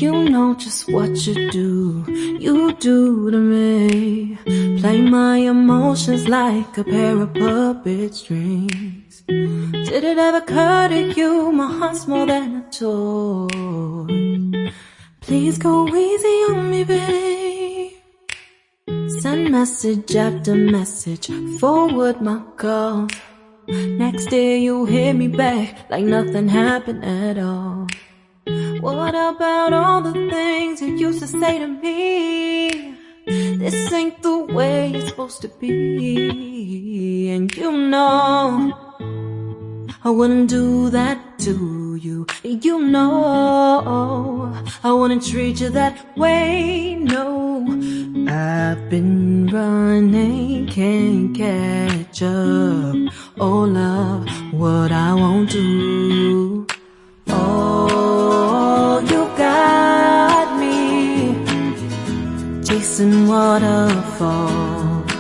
You know just what you do to me. Play my emotions like a pair of puppet strings. Did it ever occur to you my heart's more than a toy? Please go easy on me, babe. Send message after message, forward my calls. Next day you hit me back like nothing happened at all. What about all the things you used to say to me? This ain't the way it's supposed to be. And you know I wouldn't do that to you. You know I wouldn't treat you that way, no. I've been running, can't catch up. Oh love, what I won't do. Oh, you got me chasing waterfalls.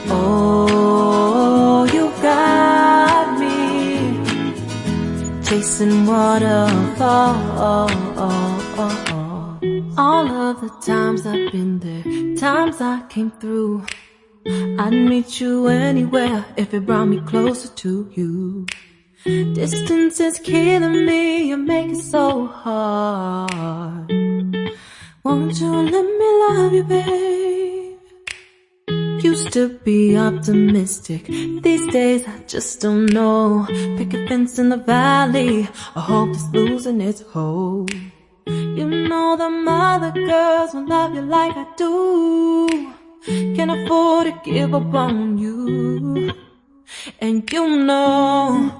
Oh, you got me chasing waterfalls. All of the times I've been there, times I came through, I'd meet you anywhere if it brought me closer to you. Distance is killing me, you make it so hard. Won't you let me love you, babe? Used to be optimistic, these days I just don't know. Pick a fence in the valley, I hope it's losing its hold. You know them other girls won't love you like I do. Can't afford to give up on you. And you know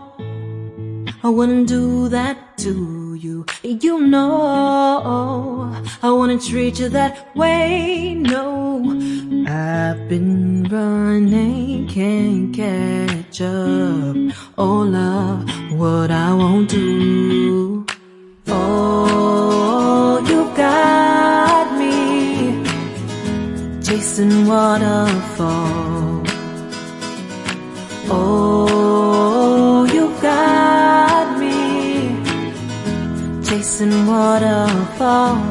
I wouldn't do that to you. You know I wouldn't treat you that way, no. I've been running, can't catch up. Oh love, what I won't do. Oh, you got me chasing waterfalls. Oh, you got me chasing waterfalls.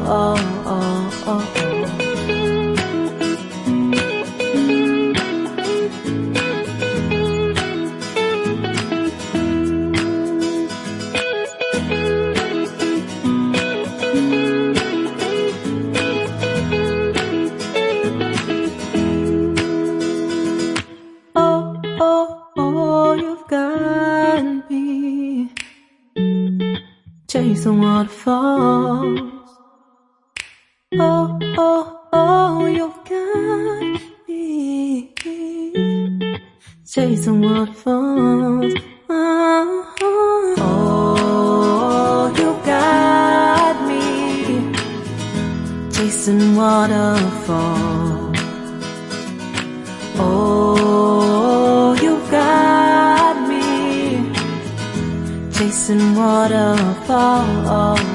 Oh, you've got me chasing waterfalls. Oh, you've got me chasing waterfalls. Oh, you got me chasing waterfalls. Oh, you got me chasing waterfalls.